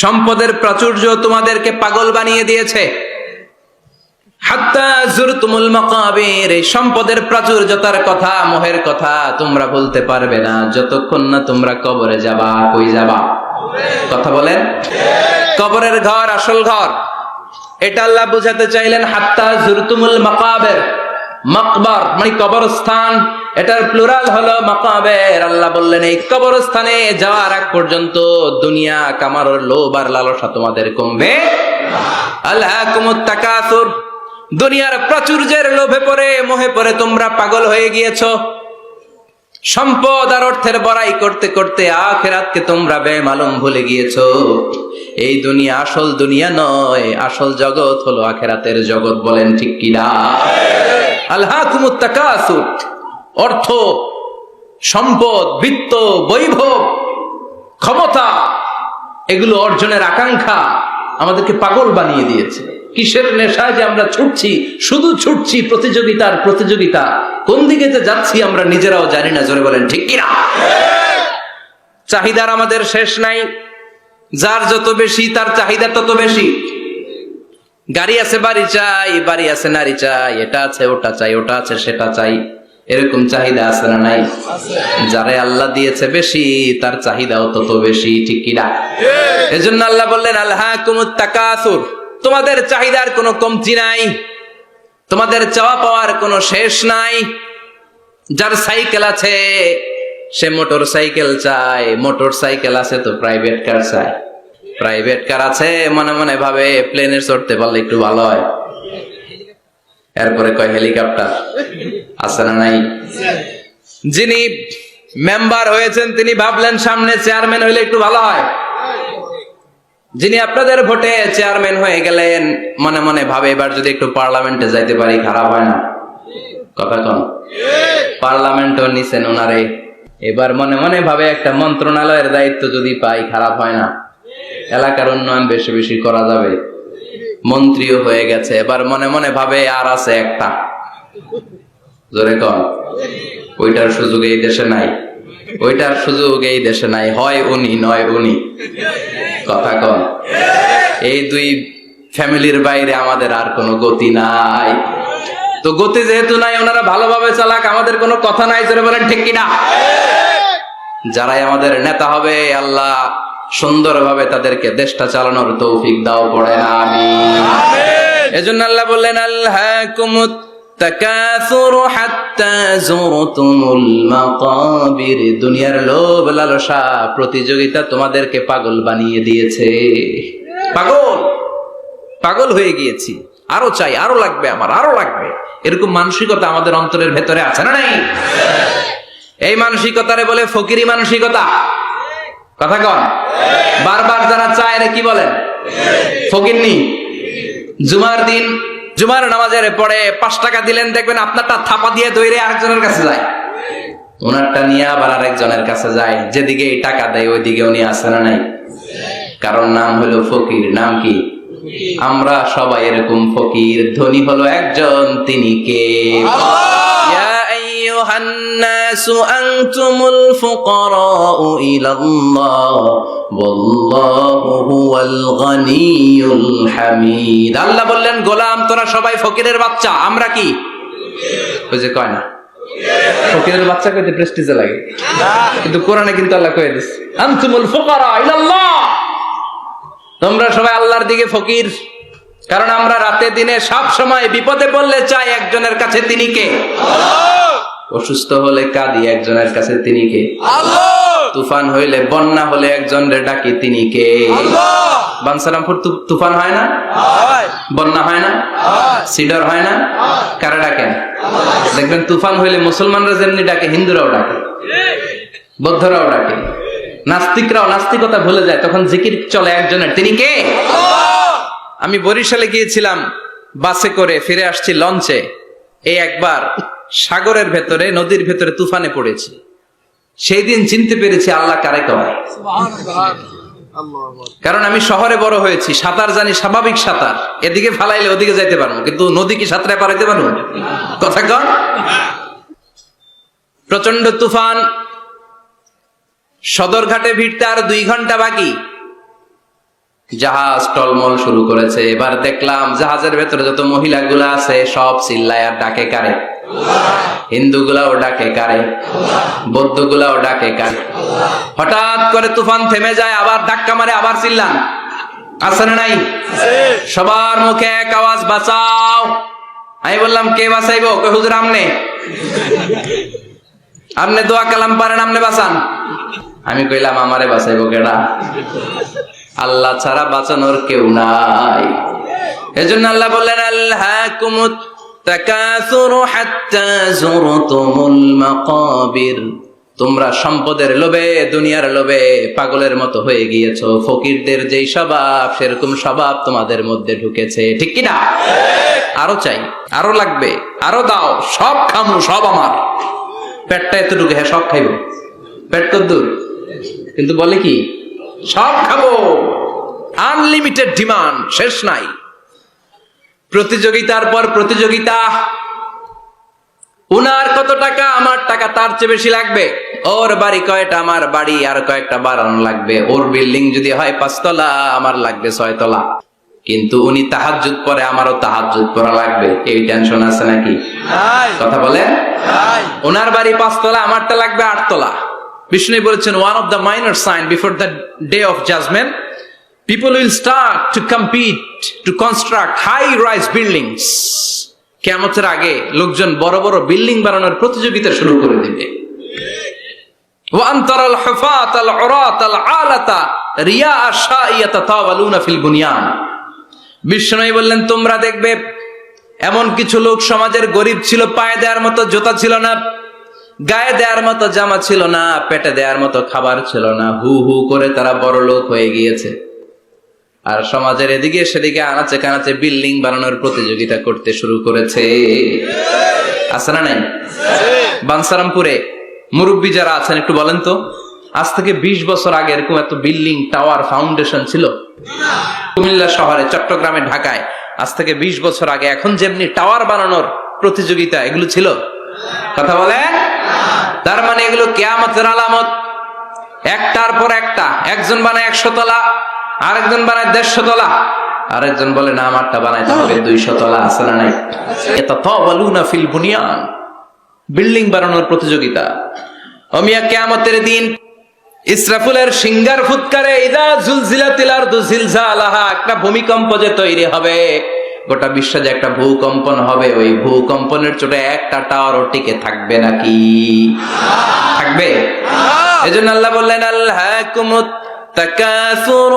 সম্পদের প্রাচুর্য তোমাদেরকে পাগল বানিয়ে দিয়েছে। হাত্তা যুরতুমুল মাকাবির, এই সম্পদের প্রাচুর্যতার কথা, মোহের কথা তোমরা বলতে পারবে না যতক্ষণ না তোমরা কবরে যাবা। কই যাবা? কথা বলেন। কবরের ঘর আসল ঘর, এটা আল্লাহ বুঝাতে চাইলেন। হাত্তা যুরতুমুল মাকাবির, মাকবার মানে কবরস্থান, এটার প্লুরাল হলো মাকাবের। আল্লাহ বললেন এই কবরস্থানে যাওয়ার আগ পর্যন্ত দুনিয়া কামানোর লোভ আর লালসা তোমাদের কমবে। আলহাকুমুত তাকাসুর, দুনিয়ার প্রাচুর্যের লোভে পড়ে, মোহে পড়ে তোমরা পাগল হয়ে গিয়েছো। সম্পদ আর অর্থের বড়াই করতে করতে আখিরাতকে তোমরা বেমালুম ভুলে গিয়েছো। এই দুনিয়া আসল দুনিয়া নয়, আসল জগৎ হলো আখিরাতের জগৎ। বলেন ঠিক কিনা? আলহাকুমুত তাকাসুর, অর্থ, সম্পদ, বিত্ত, বৈভব, ক্ষমতা, এগুলো অর্জনের আকাঙ্ক্ষা আমাদেরকে পাগল বানিয়ে দিয়েছে। কিসের নেশায় যে আমরা ছুটছি, শুধু ছুটছি প্রতিযোগিতার প্রতিযোগিতা, কোন দিকে যে যাচ্ছি আমরা নিজেরাও জানি না। জোরে বলেন ঠিক কিনা? চাহিদার আমাদের শেষ নাই, যার যত বেশি তার চাহিদা তত বেশি। গাড়ি আছে বাড়ি চাই, বাড়ি আছে নারী চাই, এটা আছে ওটা চাই, ওটা আছে সেটা চাই, এরকম চাহিদা আছে না নাই? যারে আল্লাহ দিয়েছে বেশি তার চাহিদাও তত বেশি। ঠিক কিনা? এজন্য আল্লাহ বললেন আলহাকুমুত তাকাসুর, তোমাদের চাহিদার কোনো কমতি নাই, তোমাদের চাওয়া পাওয়ার কোনো শেষ নাই। যার সাইকেল আছে সে মোটর সাইকেল চায়, মোটর সাইকেল আছে তো প্রাইভেট কার চায়, প্রাইভেট কার আছে মনে মনে ভাবে প্লেনে চড়তে পারলে একটু ভালো হয়। এরপরে কয় হেলিকপ্টার আছে না নাই? যিনি মেম্বার হয়েছেন তিনি ভাবলেন সামনে চেয়ারম্যান হইলে একটু ভালো হয়। যিনি আপনাদের ভোটে চেয়ারম্যান হয়ে গেলেন মনে মনে ভাবে এবার যদি একটু পার্লামেন্টে যাইতে পারি খারাপ হয় না। কথা কন। পার্লামেন্টও নিছেন ওনারে, এবার মনে মনে ভাবে একটা মন্ত্রণালয়ের দায়িত্ব যদি পাই খারাপ হয় না, এলাকার উন্নয়ন বেশি বেশি করা যাবে। মন্ত্রীও হয়ে গেছে, এবার মনে মনে ভাবে আর আছে একটা। জোরে কন। ওইটার সুযোগ এই দেশে নাই, ওইটার সুযোগ এই দেশে নাই, হয় উনি নয় উনি। কথা কন। এই দুই ফ্যামিলির বাইরে আমাদের আর কোনো গতি নাই। তো গতি যেহেতু নাই, ওনারা ভালোভাবে চালাক, আমাদের কোনো কথা নাই। জোরে বলেন ঠিক কিনা? যারাই আমাদের নেতা হবে আল্লাহ সুন্দরভাবে তাদেরকে দেশটা চালানোর তৌফিক দাও, পড়ে আমিন। এজন্য আল্লাহ বললেন আলহাকুমুত তাকাসুর হাত্তা যুরতুমুল মাকাবির, দুনিয়ার লোভ লালসা প্রতিযোগিতা তোমাদেরকে পাগল বানিয়ে দিয়েছে। পাগল, পাগল হয়ে গিয়েছি, আরো চাই, আরো লাগবে আমার, আরো লাগবে, এরকম মানসিকতা আমাদের অন্তরের ভেতরে আছে না নাই? এই মানসিকতারে বলে ফকিরি মানসিকতা। কথা কন। বারবার যারা চায় এরা কি বলেন? ফকিরনি। জুমার দিন জুমার নামাজের পরে 5 টাকা দিলেন, দেখবেন আপনারটা থাপা দিয়ে দৌড়ে আরেকজনের কাছে যায়, ওনারটা নিয়ে আবার আরেকজনের কাছে যায়। যেদিকে এই টাকা দেয় ওইদিকে উনি আসে না নাই? কারণ নাম হলো ফকির। নাম কি? আমরা সবাই এরকম ফকির। ধনী হলো একজন, তিনি কে? الناس أنتم الفقراء إلى الله والله هو الغني الحميد। আল্লাহ বললেন গোলাম তোরা সবাই ফকিরের বাচ্চা। আমরা কি? ওই যে কয় না ফকিরের বাচ্চা কইতে প্রেস্টিজে লাগে, কিন্তু কোরআনে কিন্তু আল্লাহ কয়ে দিচ্ছে আনতুমুল ফুকারা ইলাল্লাহ, তোমরা সবাই আল্লাহর দিকে ফকির। কারণ আমরা রাতে দিনে সব সময় বিপদে পড়লে চাই একজনের কাছে, তিনি কে? আল্লাহ। অসুস্থ হলে কাঁদি একজনের কাছে, তিনি কে? আল্লাহ। তুফান হইলে, বন্যা হলে একজনের ডাকি, তিনি কে? আল্লাহ। বানসারামপুর তুফান হয় না? হয়। বন্যা হয় না? হয়। সিডর হয় না? হয়। কারা ডাকেন? আল্লাহ। দেখবেন তুফান হইলে মুসলমানরা যেমনি ডাকে, হিন্দুরাও ডাকে, বৌদ্ধরাও ডাকে, নাস্তিকরাও নাস্তিকতা ভুলে যায়, তখন জিকির চলে একজনের, তিনি কে? আল্লাহ। আমি বরিশালে গিয়েছিলাম বাসে করে, ফিরে আসছি লঞ্চে। এই একবার সাগরের ভেতরে, নদীর ভেতরে তুফানে পড়েছি। সেই দিন চিনতে পেরেছি আল্লাহ কারে কয়। কারণ আমি শহরে বড় হয়েছি, সাঁতার জানি, স্বাভাবিক সাঁতার, এদিকে ফালাইলে ওদিকে যাইতে পারবো, কিন্তু নদী কি সাঁতরায় পারাইতে পারবো? কথা কন। প্রচন্ড তুফান, সদরঘাটে ভিড়তে আর 2 ঘন্টা বাকি। জাহাজ টলমল শুরু করেছে। এবার দেখলাম জাহাজের ভেতরে যত মহিলাগুলা আছে সব চিল্লায় আর ডাকে কারে? হিন্দুগুলাও ডাকে কারে? বৌদ্ধগুলাও ডাকে কারে? হঠাৎ করে তুফান থেমে যায়, আবার ধাক্কা মারে, আবার চিল্লান। আছে না নাই? সবার মুখে এক আওয়াজ, বাঁচাও। আমি বললাম কে বাঁচাইবো? হুজুর আমনে। আমনে দোয়া কালাম পারেন, আমনে বাঁচান। আমি কইলাম আমারে বাঁচাইবো কেডা? আল্লাহ ছাড়া বাঁচানোর কেউ নাই। এজন্য আল্লাহ বললেন আল্লাহকুমুত তাকাসুরু হাত্তা যুরতুমুল মাকাবির। তোমরা সম্পদের লোভে, দুনিয়ার লোভে পাগলের মতো হয়ে গিয়েছো। ফকিরদের যেই স্বভাব, সেরকম স্বভাব তোমাদের মধ্যে ঢুকেছে। ঠিক কি না? আরো চাই, আরো লাগবে, আরো দাও, সব খামু, সব আমার। পেটটা এতটুকু, হ্যাঁ সব খাইব। পেট তো দূর, কিন্তু বলে কি সব খাবো। আনলিমিটেড ডিমান্ড, শেষ নাই। প্রতিযোগিতার পর প্রতিযোগিতা। উনার কত টাকা, আমার টাকা তার চেয়ে বেশি লাগবে। ওর বাড়ি কয়টা, আমার বাড়ি আর কয়েকটা বাড়ানো লাগবে। ওর বিল্ডিং যদি হয় 5 তলা, আমার লাগবে 6 তলা। কিন্তু উনি তাহাজ্জুদ পড়ে, আমারও তাহাজ্জুদ পড়া লাগবে। এই টেনশন আছে নাকি? কথা বলে। ওনার বাড়ি 5 তলা, আমারটা লাগবে 8 তলা। বিষ্ণু বলেছেন, one of the minor sign before the day of judgment, people will start to compete to construct high rise buildings. কিয়ামতের আগে লোকজন বড় বড় বিল্ডিং বানানোর প্রতিযোগিতা শুরু করে দিবে। وأن ترى الحفاة العراة العالة رياء الشاء يتطاولون في البنيان. বিষ্ণু বললেন, তোমরা দেখবে এমন কিছু লোক সমাজের গরিব ছিল, পায়ে দেওয়ার মতো জুতা ছিল না, গায়ে দেওয়ার মতো জামা ছিল না, পেটে দেওয়ার মতো খাবার ছিল না, হু হু করে তারা বড় লোক হয়ে গিয়েছে। আর সমাজের এদিকে সেদিকে আনাচে কানাচে বিল্ডিং বানানোর প্রতিযোগিতা করতে শুরু করেছে। আছে না নাই? বানসারামপুরে মুরব্বী যারা আছেন একটু বলেন তো, আজ থেকে 20 বছর আগে এরকম এত বিল্ডিং, টাওয়ার, ফাউন্ডেশন ছিল? কুমিল্লা শহরে, চট্টগ্রামে, ঢাকায় আজ থেকে 20 বছর আগে এখন যেমনি টাওয়ার বানানোর প্রতিযোগিতা, এগুলো ছিল? কথা বলে। তার মানে এগুলো কিয়ামতের আলামত। একটার পর একটা। একজন বানায় 100 তলা, আরেকজন বানায় 150 তলা, আরেকজন বলে না আমারটা বানাইতে হবে 200 তলা। আছে না নাই? ইয়াতাতাওয়ালুনা ফিল বুনিয়ান। বিল্ডিং বানানোর প্রতিযোগিতা। ওমিয়া কিয়ামতের দিন ইসরাফিলের সিঙ্গার ফুৎকারে ইদা জুলজিলাতিল আরদু জিলজালাহা, একটা ভূমিকম্প যে তৈরি হবে, গোটা বিশ্বে যে একটা ভূকম্পন হবে, ওই ভূকম্পনের চোটে একটা টাওয়ারও টিকে থাকবে নাকি? থাকবে। এজন্য আল্লাহ বললেন আল্লাহকুমুত তাকাসুর।